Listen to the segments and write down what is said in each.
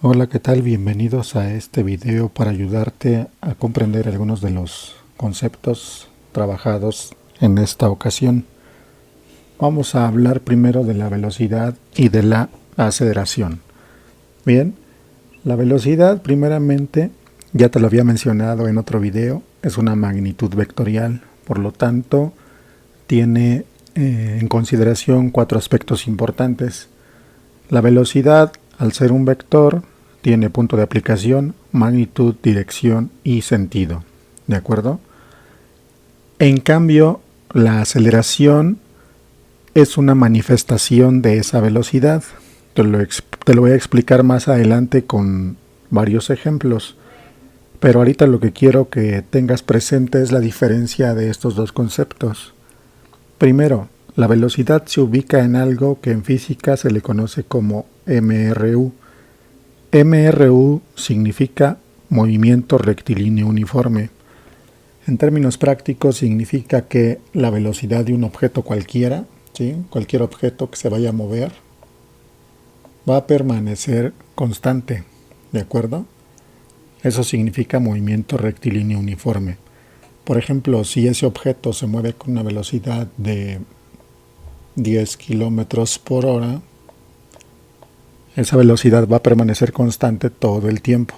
Hola, ¿qué tal? Bienvenidos a este video para ayudarte a comprender algunos de los conceptos trabajados en esta ocasión. Vamos a hablar primero de la velocidad y de la aceleración. Bien, la velocidad primeramente, ya te lo había mencionado en otro video, es una magnitud vectorial, por lo tanto tiene en consideración cuatro aspectos importantes. La velocidad, al ser un vector, tiene punto de aplicación, magnitud, dirección y sentido. ¿De acuerdo? En cambio, la aceleración es una manifestación de esa velocidad. Te lo voy a explicar más adelante con varios ejemplos. Pero ahorita lo que quiero que tengas presente es la diferencia de estos dos conceptos. Primero, la velocidad se ubica en algo que en física se le conoce como MRU. MRU significa movimiento rectilíneo uniforme. En términos prácticos significa que la velocidad de un objeto cualquiera, ¿sí? Cualquier objeto que se vaya a mover, va a permanecer constante, ¿de acuerdo? Eso significa movimiento rectilíneo uniforme. Por ejemplo, si ese objeto se mueve con una velocidad de 10 kilómetros por hora, esa velocidad va a permanecer constante todo el tiempo.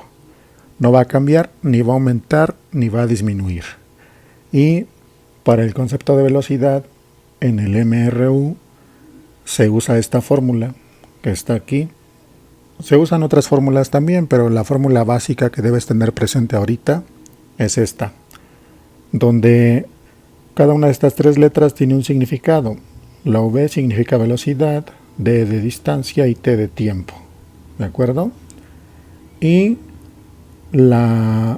No va a cambiar, ni va a aumentar, ni va a disminuir. Y para el concepto de velocidad, en el MRU se usa esta fórmula que está aquí. Se usan otras fórmulas también, pero la fórmula básica que debes tener presente ahorita es esta, donde cada una de estas tres letras tiene un significado. La V significa velocidad, D de distancia y T de tiempo. ¿De acuerdo? Y las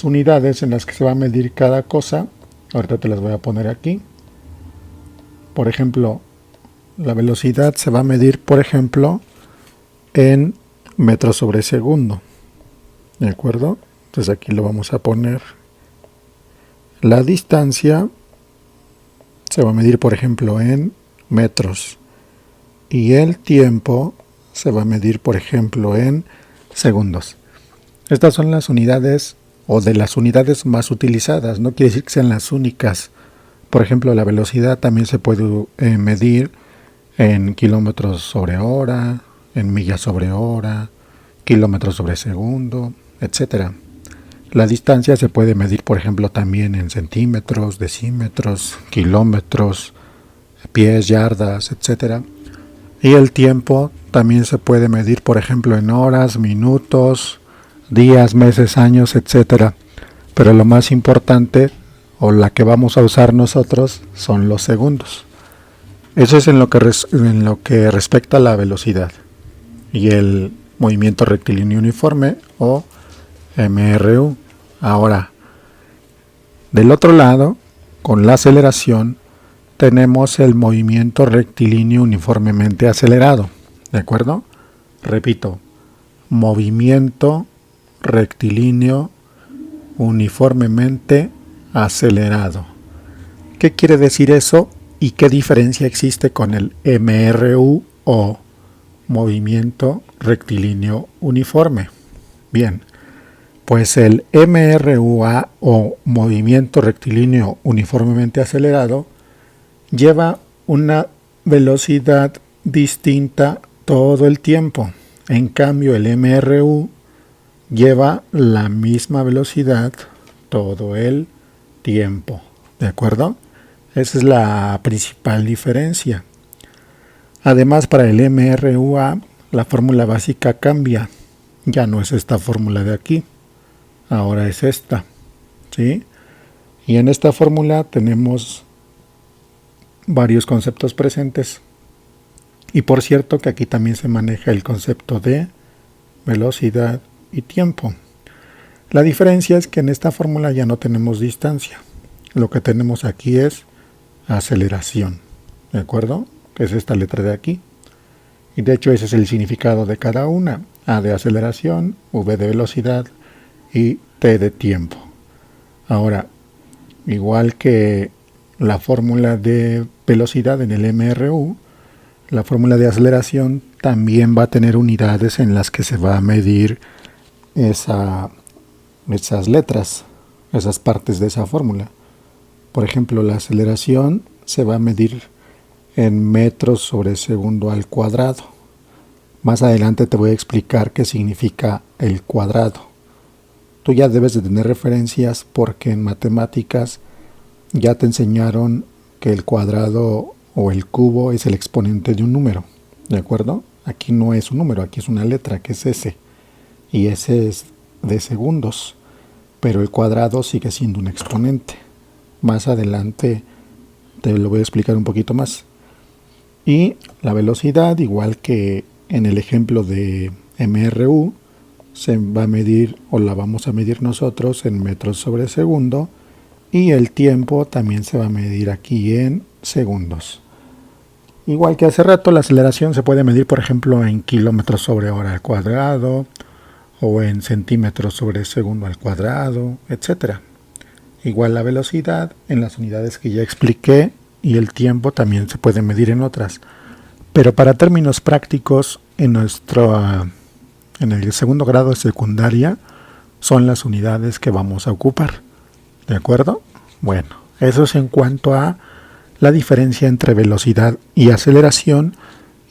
unidades en las que se va a medir cada cosa, ahorita te las voy a poner aquí. Por ejemplo, la velocidad se va a medir, por ejemplo, en metros sobre segundo. ¿De acuerdo? Entonces aquí lo vamos a poner. La distancia se va a medir, por ejemplo, en metros. Y el tiempo se va a medir, por ejemplo, en segundos. Estas son las unidades o de las unidades más utilizadas. No quiere decir que sean las únicas. Por ejemplo, la velocidad también se puede medir en kilómetros sobre hora, en millas sobre hora, kilómetros sobre segundo, etc. La distancia se puede medir, por ejemplo, también en centímetros, decímetros, kilómetros, pies, yardas, etc. Y el tiempo también se puede medir, por ejemplo, en horas, minutos, días, meses, años, etc. Pero lo más importante, o la que vamos a usar nosotros, son los segundos. Eso es en lo que respecta a la velocidad y el movimiento rectilíneo uniforme o MRU. Ahora, del otro lado, con la aceleración, tenemos el movimiento rectilíneo uniformemente acelerado. ¿De acuerdo? Repito, movimiento rectilíneo uniformemente acelerado. ¿Qué quiere decir eso y qué diferencia existe con el MRU o movimiento rectilíneo uniforme? Bien, pues el MRUA o movimiento rectilíneo uniformemente acelerado lleva una velocidad distinta todo el tiempo. En cambio, el MRU lleva la misma velocidad todo el tiempo. ¿De acuerdo? Esa es la principal diferencia. Además, para el MRUA, la fórmula básica cambia. Ya no es esta fórmula de aquí. Ahora es esta. ¿Sí? Y en esta fórmula tenemos varios conceptos presentes. Y por cierto que aquí también se maneja el concepto de velocidad y tiempo. La diferencia es que en esta fórmula ya no tenemos distancia. Lo que tenemos aquí es aceleración. ¿De acuerdo? Que es esta letra de aquí. Y de hecho ese es el significado de cada una. A de aceleración, V de velocidad y T de tiempo. Ahora, igual que la fórmula de velocidad en el MRU, La fórmula de aceleración también va a tener unidades en las que se va a medir esas letras, esas partes de esa fórmula. Por ejemplo, la aceleración se va a medir en metros sobre segundo al cuadrado. Más adelante te voy a explicar qué significa el cuadrado. Tú ya debes de tener referencias porque en matemáticas ya te enseñaron que el cuadrado o el cubo es el exponente de un número, ¿de acuerdo? Aquí no es un número, aquí es una letra que es S, y S es de segundos, pero el cuadrado sigue siendo un exponente. Más adelante te lo voy a explicar un poquito más. Y la velocidad, igual que en el ejemplo de MRU, se va a medir o la vamos a medir nosotros en metros sobre segundo, y el tiempo también se va a medir aquí en segundos. Igual que hace rato, la aceleración se puede medir, por ejemplo, en kilómetros sobre hora al cuadrado o en centímetros sobre segundo al cuadrado, etc. Igual la velocidad en las unidades que ya expliqué, y el tiempo también se puede medir en otras. Pero para términos prácticos, en el segundo grado de secundaria son las unidades que vamos a ocupar. ¿De acuerdo? Bueno, eso es en cuanto a la diferencia entre velocidad y aceleración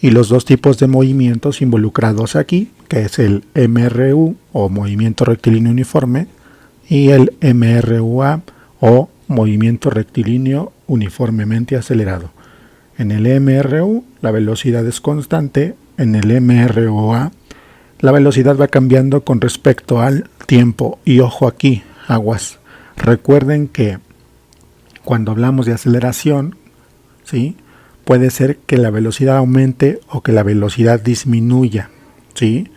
y los dos tipos de movimientos involucrados aquí, que es el MRU o movimiento rectilíneo uniforme y el MRUA o movimiento rectilíneo uniformemente acelerado. En el MRU la velocidad es constante, en el MRUA la velocidad va cambiando con respecto al tiempo. Y ojo aquí, aguas. Recuerden que cuando hablamos de aceleración, ¿sí?, puede ser que la velocidad aumente o que la velocidad disminuya, ¿sí?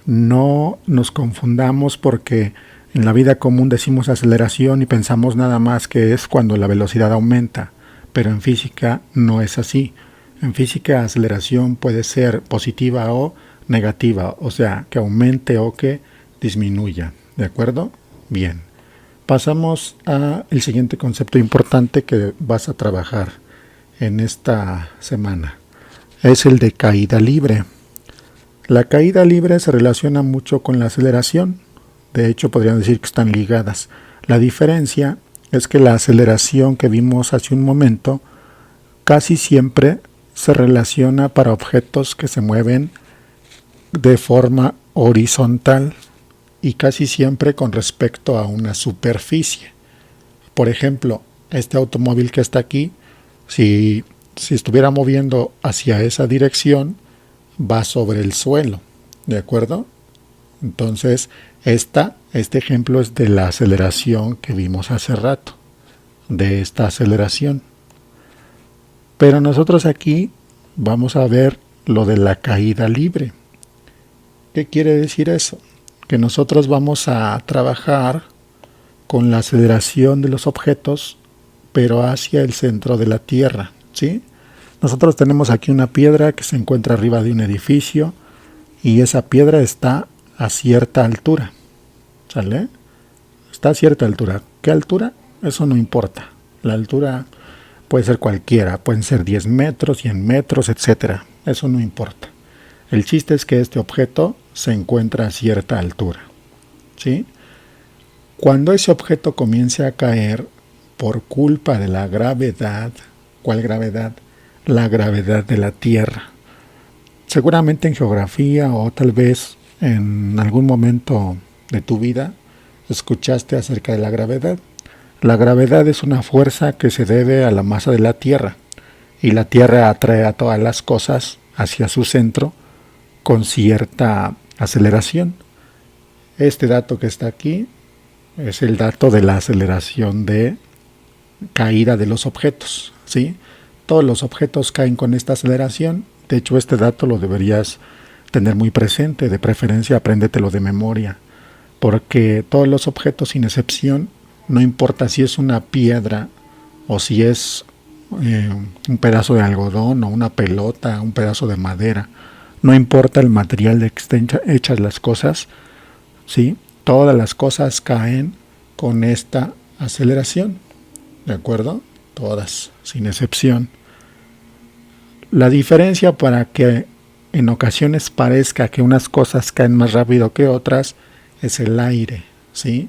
No nos confundamos porque en la vida común decimos aceleración y pensamos nada más que es cuando la velocidad aumenta, pero en física no es así. En física, aceleración puede ser positiva o negativa, o sea, que aumente o que disminuya, ¿de acuerdo? Bien. Pasamos al siguiente concepto importante que vas a trabajar en esta semana. Es el de caída libre. La caída libre se relaciona mucho con la aceleración. De hecho, podrían decir que están ligadas. La diferencia es que la aceleración que vimos hace un momento casi siempre se relaciona para objetos que se mueven de forma horizontal y casi siempre con respecto a una superficie. Por ejemplo, este automóvil que está aquí, si estuviera moviendo hacia esa dirección, va sobre el suelo, ¿de acuerdo? Entonces, este ejemplo es de la aceleración que vimos hace rato, de esta aceleración. Pero nosotros aquí vamos a ver lo de la caída libre. ¿Qué quiere decir eso? Que nosotros vamos a trabajar con la aceleración de los objetos, pero hacia el centro de la Tierra, ¿sí? Nosotros tenemos aquí una piedra que se encuentra arriba de un edificio y esa piedra está a cierta altura, ¿sale? Está a cierta altura. ¿Qué altura? Eso no importa. La altura puede ser cualquiera, pueden ser 10 metros, 100 metros, etc. Eso no importa. El chiste es que este objeto se encuentra a cierta altura, ¿sí? Cuando ese objeto comience a caer por culpa de la gravedad, ¿cuál gravedad? La gravedad de la Tierra. Seguramente en geografía o tal vez en algún momento de tu vida escuchaste acerca de la gravedad. La gravedad es una fuerza que se debe a la masa de la Tierra y la Tierra atrae a todas las cosas hacia su centro con cierta aceleración. Este dato que está aquí es el dato de la aceleración de caída de los objetos, ¿sí? Todos los objetos caen con esta aceleración. De hecho, este dato lo deberías tener muy presente, de preferencia apréndetelo de memoria, porque todos los objetos sin excepción, no importa si es una piedra o si es un pedazo de algodón o una pelota, un pedazo de madera, no importa el material de que estén hechas las cosas, ¿sí? Todas las cosas caen con esta aceleración, ¿de acuerdo? Todas, sin excepción. La diferencia para que en ocasiones parezca que unas cosas caen más rápido que otras es el aire, ¿sí?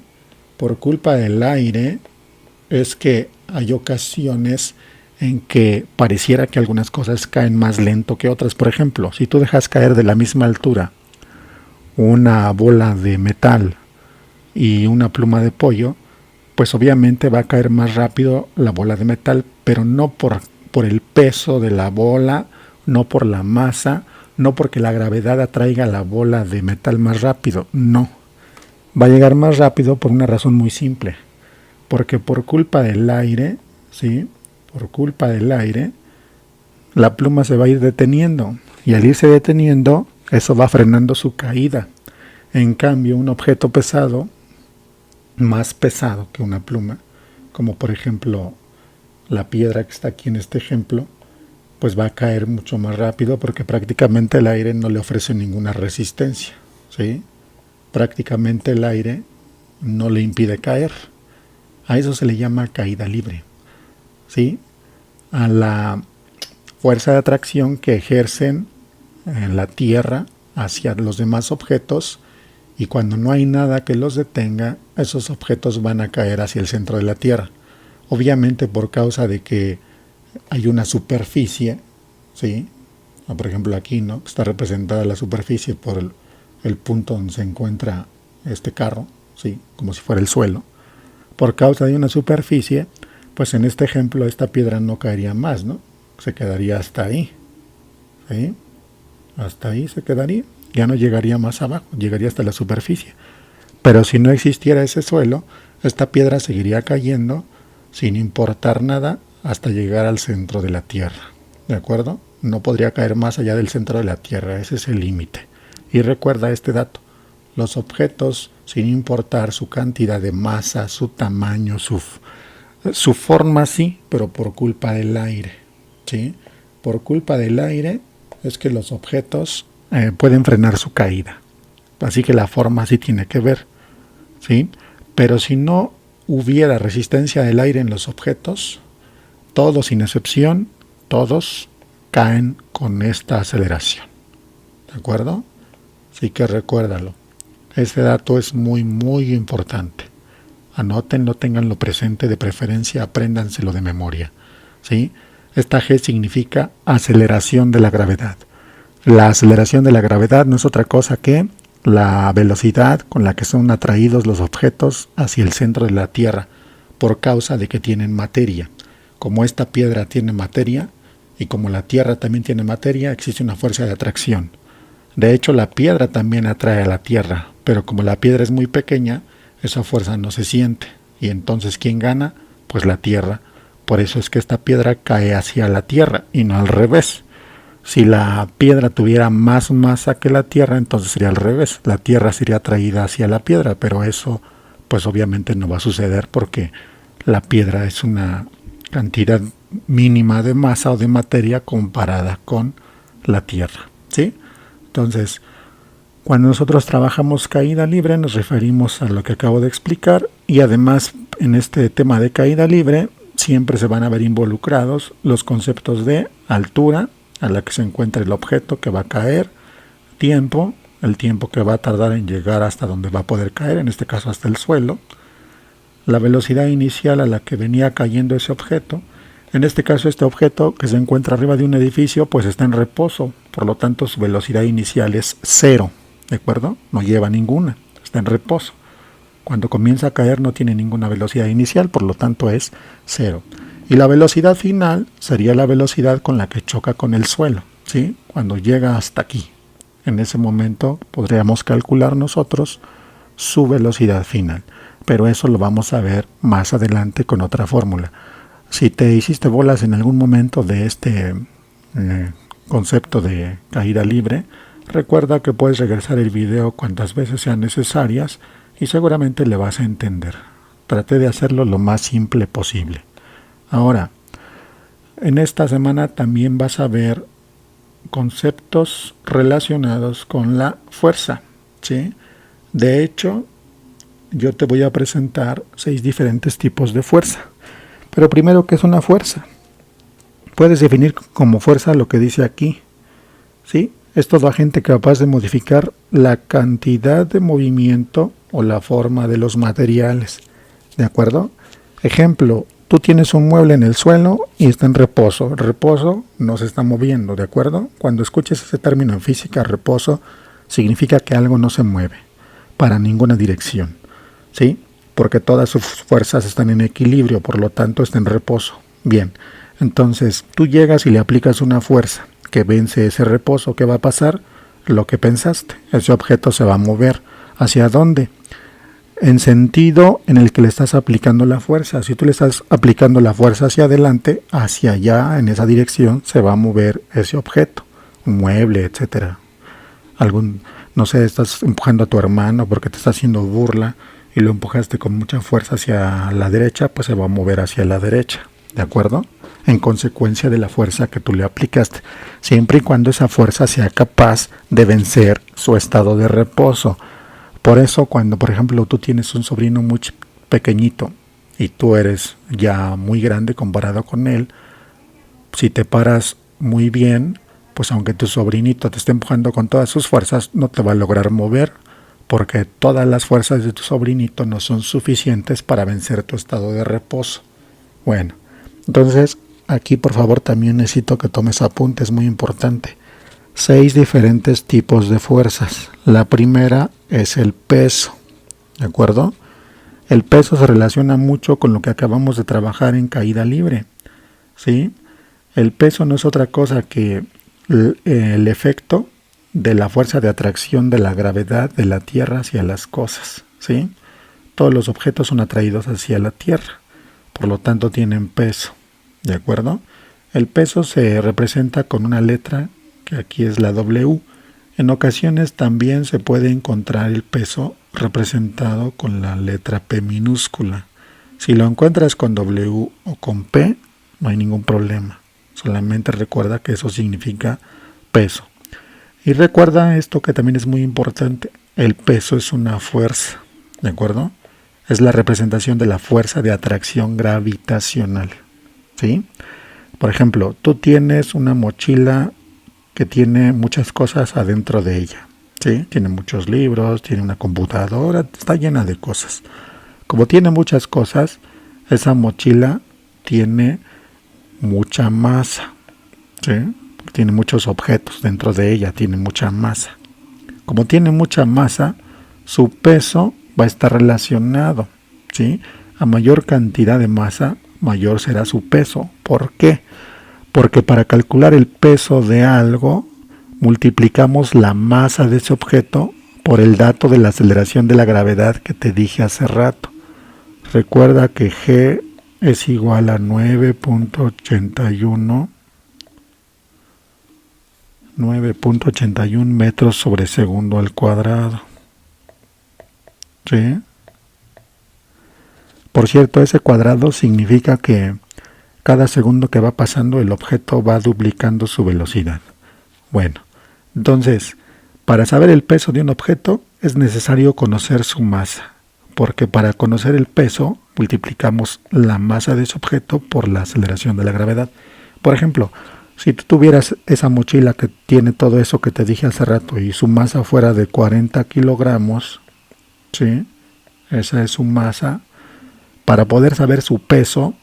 Por culpa del aire es que hay ocasiones en que pareciera que algunas cosas caen más lento que otras. Por ejemplo, si tú dejas caer de la misma altura una bola de metal y una pluma de pollo, pues obviamente va a caer más rápido la bola de metal, pero no por el peso de la bola, no por la masa, no porque la gravedad atraiga la bola de metal más rápido, no. Va a llegar más rápido por una razón muy simple, porque por culpa del aire, ¿sí? Por culpa del aire, la pluma se va a ir deteniendo, y al irse deteniendo, eso va frenando su caída. En cambio, un objeto pesado, más pesado que una pluma, como por ejemplo la piedra que está aquí en este ejemplo, pues va a caer mucho más rápido porque prácticamente el aire no le ofrece ninguna resistencia, ¿sí? Prácticamente el aire no le impide caer. A eso se le llama caída libre, ¿sí? A la fuerza de atracción que ejercen en la Tierra hacia los demás objetos, y cuando no hay nada que los detenga, esos objetos van a caer hacia el centro de la Tierra. Obviamente por causa de que hay una superficie, ¿sí? Por ejemplo aquí, ¿no? Está representada la superficie por el punto donde se encuentra este carro, ¿sí? Como si fuera el suelo. Por causa de una superficie, pues en este ejemplo esta piedra no caería más, ¿no? Se quedaría hasta ahí, ¿sí? Hasta ahí se quedaría. Ya no llegaría más abajo, llegaría hasta la superficie. Pero si no existiera ese suelo, esta piedra seguiría cayendo sin importar nada hasta llegar al centro de la Tierra. ¿De acuerdo? No podría caer más allá del centro de la Tierra, ese es el límite. Y recuerda este dato: los objetos, sin importar su cantidad de masa, su tamaño, su forma sí, pero por culpa del aire, ¿sí? Por culpa del aire es que los objetos pueden frenar su caída. Así que la forma sí tiene que ver, ¿sí? Pero si no hubiera resistencia del aire en los objetos, todos sin excepción, todos caen con esta aceleración. ¿De acuerdo? Así que recuérdalo. Este dato es muy, muy importante. Anótenlo, ténganlo presente, de preferencia apréndanselo de memoria, ¿sí? Esta G significa aceleración de la gravedad. La aceleración de la gravedad no es otra cosa que la velocidad con la que son atraídos los objetos hacia el centro de la Tierra por causa de que tienen materia. Como esta piedra tiene materia y como la Tierra también tiene materia, existe una fuerza de atracción. De hecho, la piedra también atrae a la Tierra, pero como la piedra es muy pequeña, esa fuerza no se siente. Y entonces, ¿quién gana? Pues la Tierra. Por eso es que esta piedra cae hacia la Tierra y no al revés. Si la piedra tuviera más masa que la Tierra, entonces sería al revés. La Tierra sería atraída hacia la piedra, pero eso pues obviamente no va a suceder porque la piedra es una cantidad mínima de masa o de materia comparada con la Tierra, ¿sí? Entonces, cuando nosotros trabajamos caída libre nos referimos a lo que acabo de explicar, y además en este tema de caída libre siempre se van a ver involucrados los conceptos de altura a la que se encuentra el objeto que va a caer, tiempo, el tiempo que va a tardar en llegar hasta donde va a poder caer, en este caso hasta el suelo, la velocidad inicial a la que venía cayendo ese objeto. En este caso, este objeto que se encuentra arriba de un edificio pues está en reposo, por lo tanto su velocidad inicial es 0, ¿de acuerdo? No lleva ninguna, está en reposo. Cuando comienza a caer no tiene ninguna velocidad inicial, por lo tanto es 0. Y la velocidad final sería la velocidad con la que choca con el suelo, ¿sí? Cuando llega hasta aquí. En ese momento podríamos calcular nosotros su velocidad final. Pero eso lo vamos a ver más adelante con otra fórmula. Si te hiciste bolas en algún momento de este concepto de caída libre, recuerda que puedes regresar el video cuantas veces sean necesarias y seguramente le vas a entender. Traté de hacerlo lo más simple posible. Ahora, en esta semana también vas a ver conceptos relacionados con la fuerza, ¿sí? De hecho, yo te voy a presentar 6 diferentes tipos de fuerza. Pero primero, ¿qué es una fuerza? Puedes definir como fuerza lo que dice aquí, ¿sí? Es todo agente capaz de modificar la cantidad de movimiento o la forma de los materiales, ¿de acuerdo? Ejemplo, tú tienes un mueble en el suelo y está en reposo. El reposo no se está moviendo, ¿de acuerdo? Cuando escuches ese término en física, reposo, significa que algo no se mueve para ninguna dirección, ¿sí? Porque todas sus fuerzas están en equilibrio, por lo tanto está en reposo. Bien, entonces tú llegas y le aplicas una fuerza que vence ese reposo. ¿Qué va a pasar? Lo que pensaste. Ese objeto se va a mover. ¿Hacia dónde? En sentido en el que le estás aplicando la fuerza. Si tú le estás aplicando la fuerza hacia adelante, hacia allá, en esa dirección, se va a mover ese objeto, un mueble, etcétera. No sé, estás empujando a tu hermano porque te está haciendo burla y lo empujaste con mucha fuerza hacia la derecha, pues se va a mover hacia la derecha, ¿de acuerdo? En consecuencia de la fuerza que tú le aplicaste, siempre y cuando esa fuerza sea capaz de vencer su estado de reposo. Por eso cuando, por ejemplo, tú tienes un sobrino muy pequeñito y tú eres ya muy grande comparado con él, si te paras muy bien, pues aunque tu sobrinito te esté empujando con todas sus fuerzas, no te va a lograr mover, porque todas las fuerzas de tu sobrinito no son suficientes para vencer tu estado de reposo. Bueno, entonces aquí por favor también necesito que tomes apuntes, muy importante. 6 diferentes tipos de fuerzas. La primera es el peso, ¿de acuerdo? El peso se relaciona mucho con lo que acabamos de trabajar en caída libre, ¿sí? El peso no es otra cosa que el efecto de la fuerza de atracción de la gravedad de la Tierra hacia las cosas, ¿sí? Todos los objetos son atraídos hacia la Tierra, por lo tanto tienen peso, ¿de acuerdo? El peso se representa con una letra que aquí es la W. En ocasiones también se puede encontrar el peso representado con la letra P minúscula. Si lo encuentras con W o con P, no hay ningún problema. Solamente recuerda que eso significa peso. Y recuerda esto que también es muy importante. El peso es una fuerza, ¿de acuerdo? Es la representación de la fuerza de atracción gravitacional, ¿sí? Por ejemplo, tú tienes una mochila que tiene muchas cosas adentro de ella, ¿sí? Tiene muchos libros, tiene una computadora, está llena de cosas. Como tiene muchas cosas, esa mochila tiene mucha masa, ¿sí? Tiene muchos objetos dentro de ella, tiene mucha masa. Como tiene mucha masa, su peso va a estar relacionado, ¿sí? A mayor cantidad de masa, mayor será su peso. ¿Por qué? Porque para calcular el peso de algo, multiplicamos la masa de ese objeto por el dato de la aceleración de la gravedad que te dije hace rato. Recuerda que G es igual a 9.81 metros sobre segundo al cuadrado. ¿Sí? Por cierto, ese cuadrado significa que cada segundo que va pasando el objeto va duplicando su velocidad. Bueno, entonces, para saber el peso de un objeto es necesario conocer su masa, porque para conocer el peso multiplicamos la masa de ese objeto por la aceleración de la gravedad. Por ejemplo, si tú tuvieras esa mochila que tiene todo eso que te dije hace rato y su masa fuera de 40 kilogramos, ¿sí? Esa es su masa. Para poder saber su peso,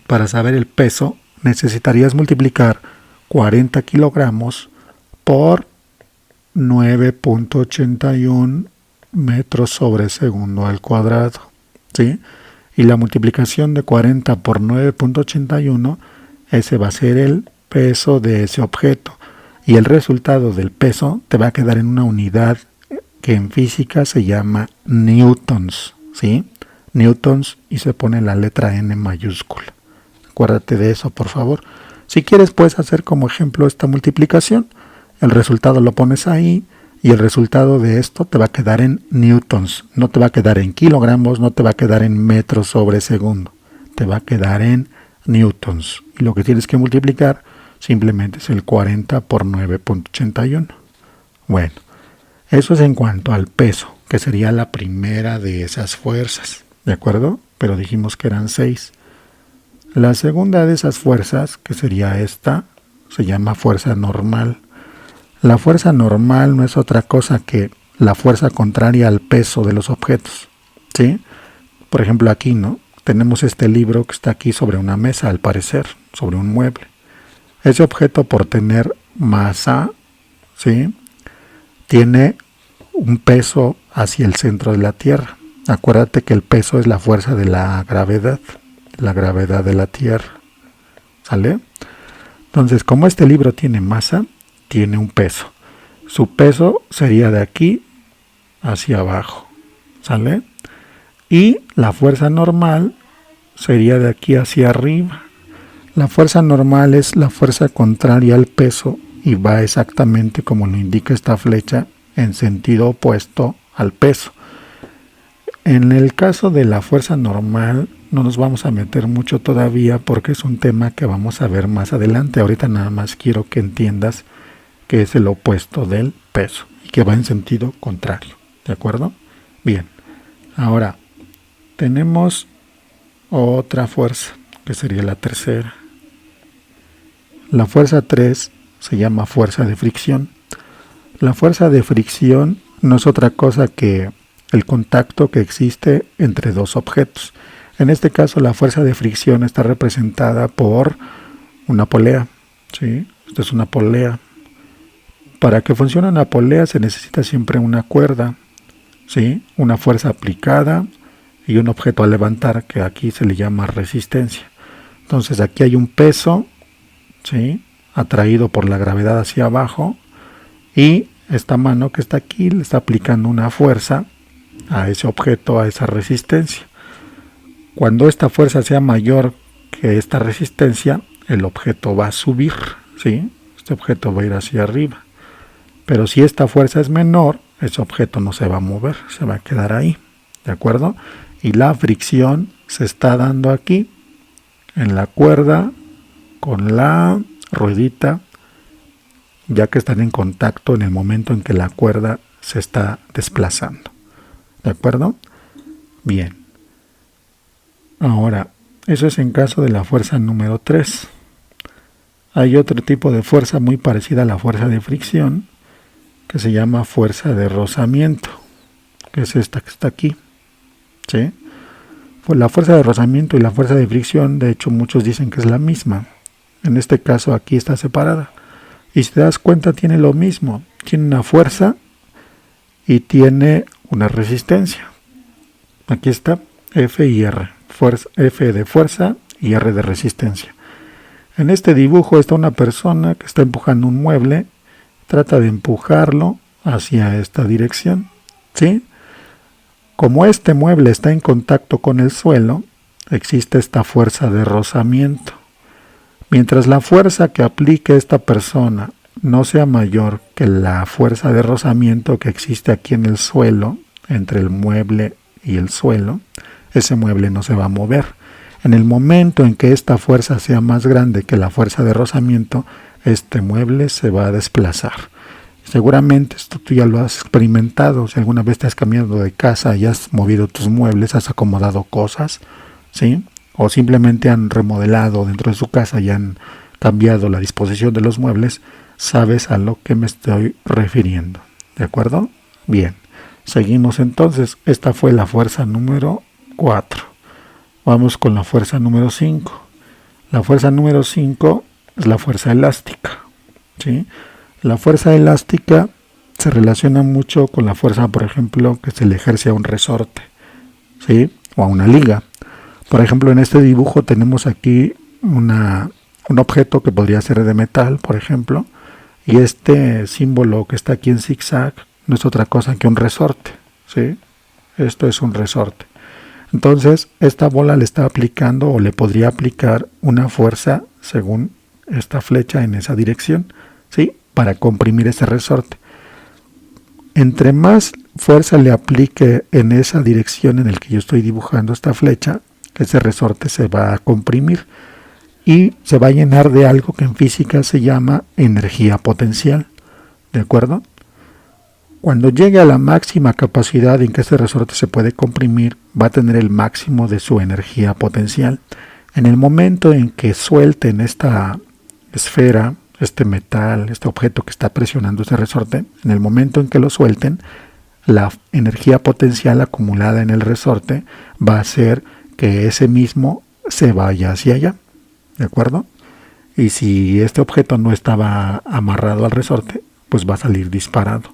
para saber el peso, necesitarías multiplicar 40 kilogramos por 9.81 metros sobre segundo al cuadrado, ¿sí? Y la multiplicación de 40 por 9.81, ese va a ser el peso de ese objeto. Y el resultado del peso te va a quedar en una unidad que en física se llama newtons, ¿sí? Newtons, y se pone la letra N mayúscula. Acuérdate de eso, por favor. Si quieres, puedes hacer como ejemplo esta multiplicación. El resultado lo pones ahí y el resultado de esto te va a quedar en newtons. No te va a quedar en kilogramos, no te va a quedar en metros sobre segundo. Te va a quedar en newtons. Y lo que tienes que multiplicar simplemente es el 40 por 9.81. Bueno, eso es en cuanto al peso, que sería la primera de esas fuerzas. ¿De acuerdo? Pero dijimos que eran 6. La segunda de esas fuerzas, que sería esta, se llama fuerza normal. La fuerza normal no es otra cosa que la fuerza contraria al peso de los objetos, ¿sí? Por ejemplo, aquí, ¿no? Tenemos este libro que está aquí sobre una mesa, al parecer, sobre un mueble. Ese objeto, por tener masa, ¿sí?, tiene un peso hacia el centro de la Tierra. Acuérdate que el peso es la fuerza de la gravedad de la Tierra, ¿sale? Entonces, como este libro tiene masa, tiene un peso. Su peso sería de aquí hacia abajo, ¿sale? Y la fuerza normal sería de aquí hacia arriba. La fuerza normal es la fuerza contraria al peso y va exactamente como lo indica esta flecha, en sentido opuesto al peso. En el caso de la fuerza normal no nos vamos a meter mucho todavía porque es un tema que vamos a ver más adelante. Ahorita nada más quiero que entiendas que es el opuesto del peso y que va en sentido contrario, ¿de acuerdo? Bien, ahora tenemos otra fuerza que sería la tercera. La fuerza 3 se llama fuerza de fricción. La fuerza de fricción no es otra cosa que el contacto que existe entre dos objetos. En este caso, la fuerza de fricción está representada por una polea, ¿sí? Esto es una polea. Para que funcione una polea se necesita siempre una cuerda, ¿sí?, una fuerza aplicada y un objeto a levantar, que aquí se le llama resistencia. Entonces aquí hay un peso, ¿sí?, atraído por la gravedad hacia abajo, y esta mano que está aquí le está aplicando una fuerza a ese objeto, a esa resistencia. Cuando esta fuerza sea mayor que esta resistencia, el objeto va a subir, ¿sí? Este objeto va a ir hacia arriba. Pero si esta fuerza es menor, ese objeto no se va a mover, se va a quedar ahí, ¿de acuerdo? Y la fricción se está dando aquí, en la cuerda, con la ruedita, ya que están en contacto en el momento en que la cuerda se está desplazando, ¿de acuerdo? Bien. Ahora, eso es en caso de la fuerza número 3. Hay otro tipo de fuerza muy parecida a la fuerza de fricción, que se llama fuerza de rozamiento, que es esta que está aquí, ¿sí? Pues la fuerza de rozamiento y la fuerza de fricción, de hecho muchos dicen que es la misma. En este caso aquí está separada. Y si te das cuenta tiene lo mismo, tiene una fuerza y tiene una resistencia. Aquí está F y R, F de fuerza y R de resistencia. En este dibujo está una persona que está empujando un mueble, trata de empujarlo hacia esta dirección, ¿sí? Como este mueble está en contacto con el suelo, existe esta fuerza de rozamiento. Mientras la fuerza que aplique esta persona no sea mayor que la fuerza de rozamiento que existe aquí en el suelo, entre el mueble y el suelo, ese mueble no se va a mover. En el momento en que esta fuerza sea más grande que la fuerza de rozamiento, este mueble se va a desplazar. Seguramente esto tú ya lo has experimentado. Si alguna vez te has cambiado de casa y has movido tus muebles, has acomodado cosas, ¿sí? O simplemente han remodelado dentro de su casa y han cambiado la disposición de los muebles, sabes a lo que me estoy refiriendo, ¿de acuerdo? Bien, seguimos entonces. Esta fue la fuerza número 4. Vamos con la fuerza número 5. La fuerza número 5 es la fuerza elástica, ¿sí? La fuerza elástica se relaciona mucho con la fuerza, por ejemplo, que se le ejerce a un resorte, ¿sí?, o a una liga. Por ejemplo, en este dibujo tenemos aquí un objeto que podría ser de metal, por ejemplo, y este símbolo que está aquí en zigzag no es otra cosa que un resorte, ¿sí? Esto es un resorte. Entonces, esta bola le está aplicando o le podría aplicar una fuerza según esta flecha en esa dirección, ¿sí?, para comprimir ese resorte. Entre más fuerza le aplique en esa dirección en la que yo estoy dibujando esta flecha, ese resorte se va a comprimir y se va a llenar de algo que en física se llama energía potencial, ¿de acuerdo? Cuando llegue a la máxima capacidad en que este resorte se puede comprimir, va a tener el máximo de su energía potencial. En el momento en que suelten esta esfera, este metal, este objeto que está presionando ese resorte, en el momento en que lo suelten, la energía potencial acumulada en el resorte va a hacer que ese mismo se vaya hacia allá, ¿de acuerdo? Y si este objeto no estaba amarrado al resorte, pues va a salir disparado.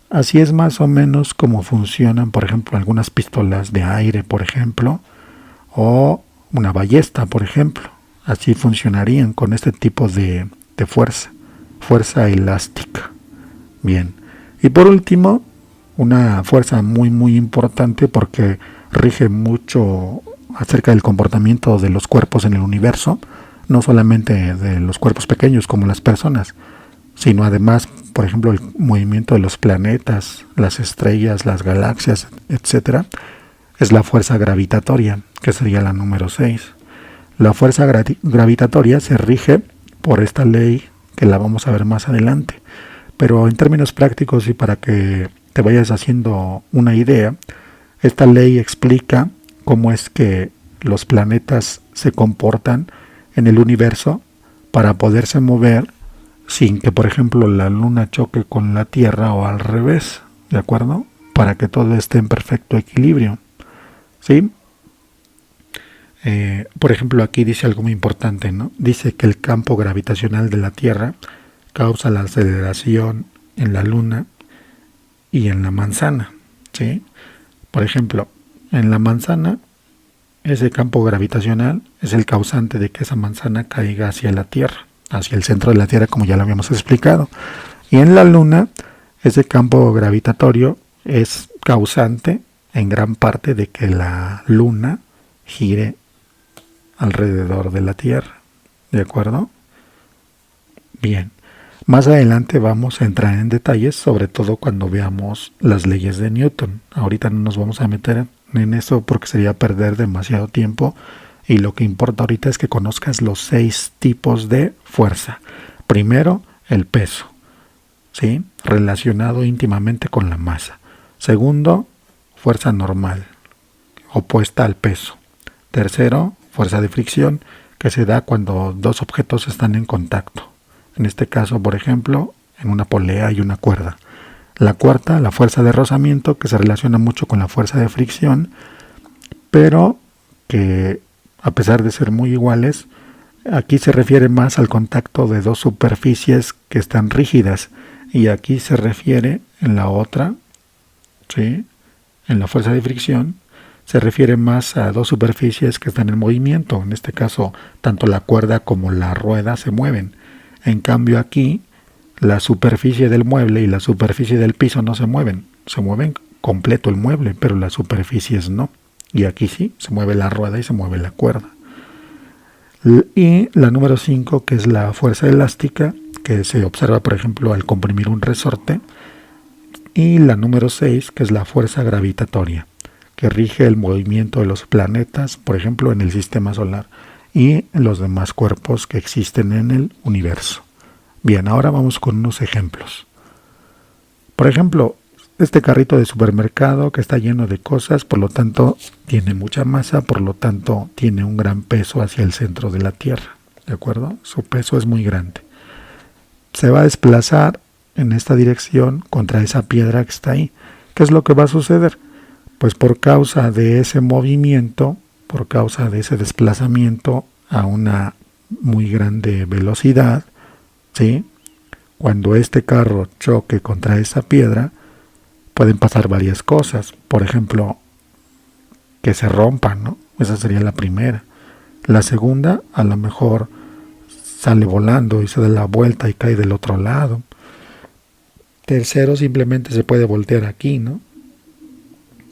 Así es más o menos como funcionan, por ejemplo, algunas pistolas de aire, por ejemplo, o una ballesta, por ejemplo. Así funcionarían con este tipo de fuerza elástica. Bien. Y por último, una fuerza muy importante porque rige mucho acerca del comportamiento de los cuerpos en el universo, no solamente de los cuerpos pequeños como las personas, sino además, por ejemplo, el movimiento de los planetas, las estrellas, las galaxias, etcétera, es la fuerza gravitatoria, que sería la número 6. La fuerza gravitatoria se rige por esta ley que la vamos a ver más adelante, pero en términos prácticos y para que te vayas haciendo una idea, esta ley explica cómo es que los planetas se comportan en el universo para poderse mover sin que, por ejemplo, la Luna choque con la Tierra o al revés, ¿de acuerdo? Para que todo esté en perfecto equilibrio, ¿sí? Por ejemplo, aquí dice algo muy importante, ¿no? Dice que el campo gravitacional de la Tierra causa la aceleración en la Luna y en la manzana, ¿sí? Por ejemplo, en la manzana, ese campo gravitacional es el causante de que esa manzana caiga hacia la Tierra, hacia el centro de la Tierra, como ya lo habíamos explicado. Y en la Luna, ese campo gravitatorio es causante en gran parte de que la Luna gire alrededor de la Tierra. ¿De acuerdo? Bien. Más adelante vamos a entrar en detalles, sobre todo cuando veamos las leyes de Newton. Ahorita no nos vamos a meter en eso porque sería perder demasiado tiempo, y lo que importa ahorita es que conozcas los 6 tipos de fuerza. Primero, el peso, ¿sí? Relacionado íntimamente con la masa. Segundo, fuerza normal, opuesta al peso. Tercero, fuerza de fricción, que se da cuando dos objetos están en contacto. En este caso, por ejemplo, en una polea y una cuerda. La cuarta, la fuerza de rozamiento, que se relaciona mucho con la fuerza de fricción, pero que a pesar de ser muy iguales, aquí se refiere más al contacto de dos superficies que están rígidas, y aquí se refiere en la otra, ¿sí? En la fuerza de fricción, se refiere más a dos superficies que están en movimiento. En este caso, tanto la cuerda como la rueda se mueven. En cambio aquí, la superficie del mueble y la superficie del piso no se mueven. Se mueven completo el mueble, pero las superficies no. Y aquí sí, se mueve la rueda y se mueve la cuerda. Y la número 5, que es la fuerza elástica, que se observa, por ejemplo, al comprimir un resorte. Y la número 6, que es la fuerza gravitatoria, que rige el movimiento de los planetas, por ejemplo, en el sistema solar, y en los demás cuerpos que existen en el universo. Bien, ahora vamos con unos ejemplos. Por ejemplo, este carrito de supermercado que está lleno de cosas, por lo tanto tiene mucha masa, por lo tanto tiene un gran peso hacia el centro de la Tierra, ¿de acuerdo? Su peso es muy grande. Se va a desplazar en esta dirección contra esa piedra que está ahí. ¿Qué es lo que va a suceder? Pues por causa de ese movimiento, por causa de ese desplazamiento a una muy grande velocidad, ¿sí? Cuando este carro choque contra esa piedra, pueden pasar varias cosas. Por ejemplo, que se rompan, ¿no? Esa sería la primera. La segunda, a lo mejor sale volando y se da la vuelta y cae del otro lado. Tercero, simplemente se puede voltear aquí, ¿no?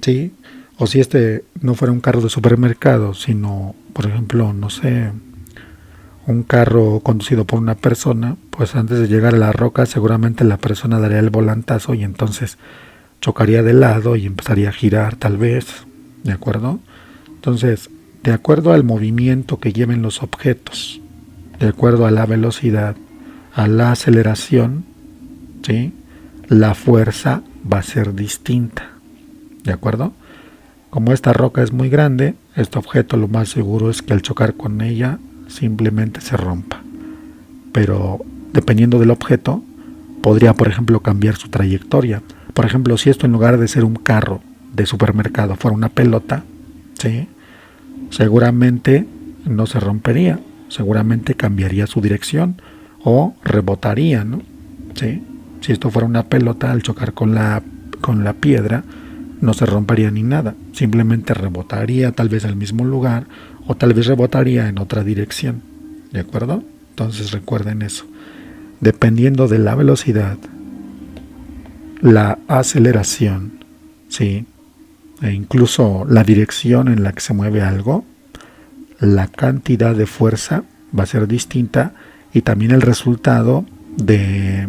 ¿Sí? O si este no fuera un carro de supermercado, sino, por ejemplo, no sé, un carro conducido por una persona, pues antes de llegar a la roca seguramente la persona daría el volantazo y entonces chocaría de lado y empezaría a girar tal vez, ¿de acuerdo? Entonces, de acuerdo al movimiento que lleven los objetos, de acuerdo a la velocidad, a la aceleración, ¿sí? La fuerza va a ser distinta, ¿de acuerdo? Como esta roca es muy grande, este objeto lo más seguro es que al chocar con ella simplemente se rompa. Pero dependiendo del objeto, podría, por ejemplo, cambiar su trayectoria. Por ejemplo, si esto en lugar de ser un carro de supermercado fuera una pelota, ¿sí? Seguramente no se rompería, seguramente cambiaría su dirección o rebotaría, ¿no? ¿Sí? Si esto fuera una pelota, al chocar con la piedra, no se rompería ni nada, simplemente rebotaría tal vez al mismo lugar o tal vez rebotaría en otra dirección, ¿de acuerdo? Entonces recuerden eso. Dependiendo de la velocidad, la aceleración, ¿sí? E incluso la dirección en la que se mueve algo, la cantidad de fuerza va a ser distinta y también el resultado de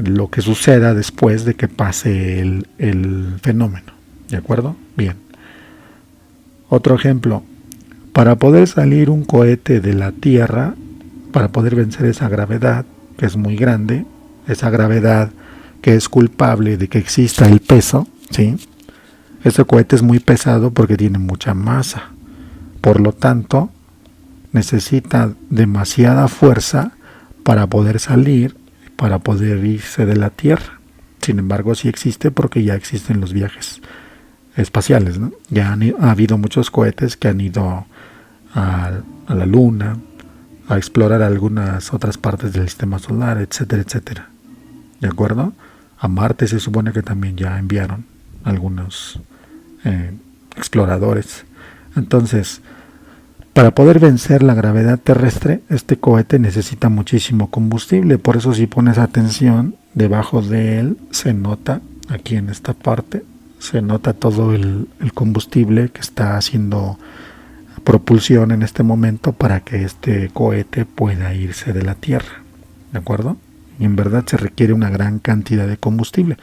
lo que suceda después de que pase el fenómeno. ¿De acuerdo? Bien. Otro ejemplo. Para poder salir un cohete de la Tierra, para poder vencer esa gravedad, que es muy grande, esa gravedad que es culpable de que exista el peso, ¿sí? Este cohete es muy pesado porque tiene mucha masa. Por lo tanto, necesita demasiada fuerza para poder salir, para poder irse de la Tierra. Sin embargo, sí existe porque ya existen los viajes espaciales, ¿no? Ya ha habido muchos cohetes que han ido a la Luna, a explorar algunas otras partes del sistema solar, etcétera, etcétera. ¿De acuerdo? A Marte se supone que también ya enviaron algunos exploradores. Entonces, para poder vencer la gravedad terrestre, este cohete necesita muchísimo combustible. Por eso si pones atención, debajo de él se nota, aquí en esta parte, se nota todo el combustible que está haciendo propulsión en este momento para que este cohete pueda irse de la Tierra. ¿De acuerdo? Y en verdad se requiere una gran cantidad de combustible.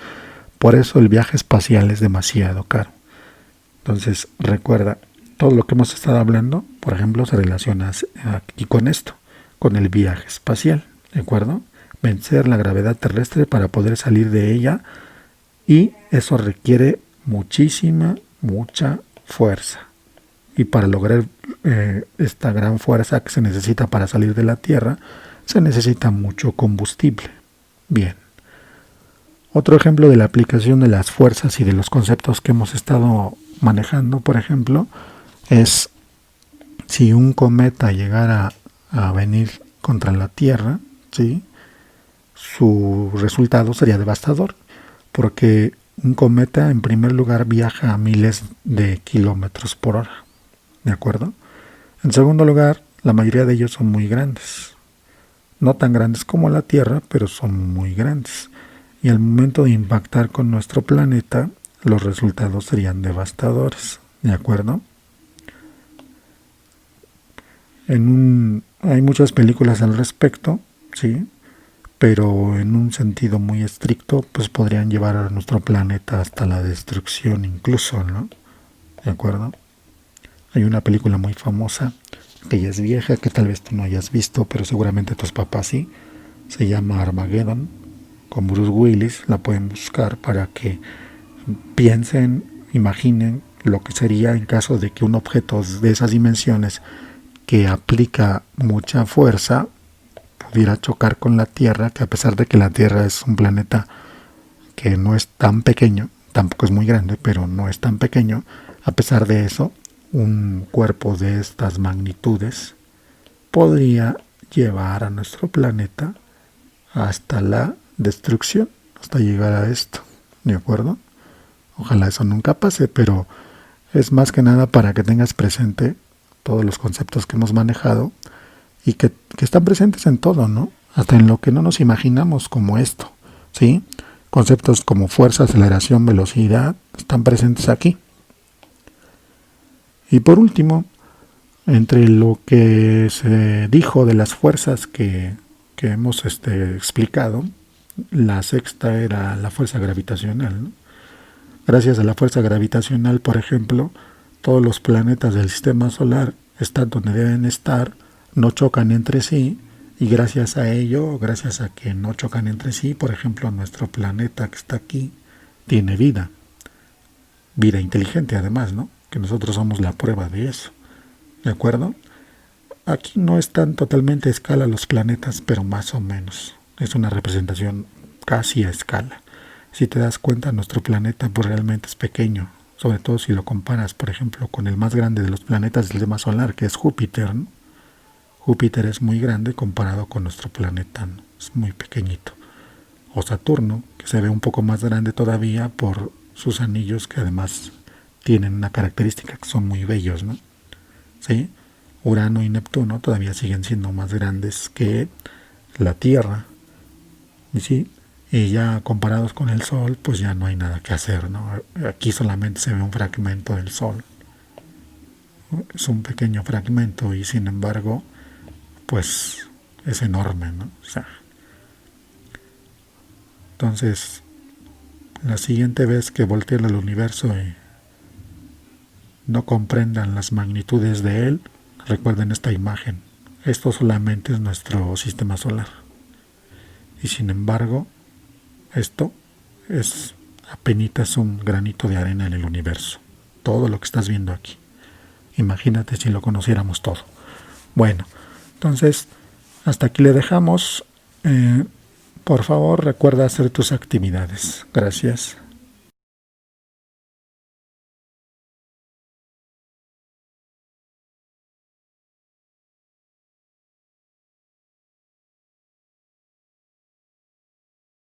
Por eso el viaje espacial es demasiado caro. Entonces, recuerda, todo lo que hemos estado hablando, por ejemplo, se relaciona aquí con esto, con el viaje espacial, ¿de acuerdo? Vencer la gravedad terrestre para poder salir de ella, y eso requiere mucha fuerza. Y para lograr esta gran fuerza que se necesita para salir de la Tierra, se necesita mucho combustible. Bien. Otro ejemplo de la aplicación de las fuerzas y de los conceptos que hemos estado manejando, por ejemplo, es si un cometa llegara a venir contra la Tierra, ¿sí? Su resultado sería devastador, porque un cometa en primer lugar viaja a miles de kilómetros por hora, ¿de acuerdo? En segundo lugar, la mayoría de ellos son muy grandes, no tan grandes como la Tierra, pero son muy grandes, y al momento de impactar con nuestro planeta, los resultados serían devastadores, ¿de acuerdo? Hay muchas películas al respecto, ¿sí? Pero en un sentido muy estricto, pues podrían llevar a nuestro planeta hasta la destrucción incluso, ¿no? ¿De acuerdo? Hay una película muy famosa, que ya es vieja, que tal vez tú no hayas visto, pero seguramente tus papás sí. Se llama Armageddon, con Bruce Willis. La pueden buscar para que piensen, imaginen lo que sería en caso de que un objeto de esas dimensiones que aplica mucha fuerza pudiera chocar con la Tierra, que a pesar de que la Tierra es un planeta que no es tan pequeño, tampoco es muy grande, pero no es tan pequeño, a pesar de eso, un cuerpo de estas magnitudes podría llevar a nuestro planeta hasta la destrucción, hasta llegar a esto, ¿de acuerdo? Ojalá eso nunca pase, pero es más que nada para que tengas presente todos los conceptos que hemos manejado y que están presentes en todo, ¿no? Hasta en lo que no nos imaginamos como esto, ¿sí? Conceptos como fuerza, aceleración, velocidad están presentes aquí. Y por último, entre lo que se dijo de las fuerzas que hemos explicado, la sexta era la fuerza gravitacional, ¿no? Gracias a la fuerza gravitacional, por ejemplo, todos los planetas del sistema solar están donde deben estar, no chocan entre sí, y gracias a ello, gracias a que no chocan entre sí, por ejemplo, nuestro planeta que está aquí tiene vida. vida inteligente además, ¿no? Que nosotros somos la prueba de eso, ¿de acuerdo? Aquí no están totalmente a escala los planetas, pero más o menos. Es una representación casi a escala. Si te das cuenta, nuestro planeta pues realmente es pequeño, sobre todo si lo comparas, por ejemplo, con el más grande de los planetas del sistema solar, que es Júpiter, ¿no? Júpiter es muy grande comparado con nuestro planeta, ¿no? Es muy pequeñito. O Saturno, que se ve un poco más grande todavía por sus anillos, que además tienen una característica que son muy bellos, ¿no? ¿Sí? Urano y Neptuno todavía siguen siendo más grandes que la Tierra. Y sí, y ya comparados con el Sol, pues ya no hay nada que hacer, ¿no? Aquí solamente se ve un fragmento del Sol. Es un pequeño fragmento y sin embargo, pues es enorme, ¿no? O sea, entonces, la siguiente vez que volteen al universo y no comprendan las magnitudes de él, recuerden esta imagen. Esto solamente es nuestro sistema solar. Y sin embargo, esto es apenas un granito de arena en el universo. Todo lo que estás viendo aquí. Imagínate si lo conociéramos todo. Bueno, entonces, hasta aquí le dejamos. Por favor, recuerda hacer tus actividades. Gracias.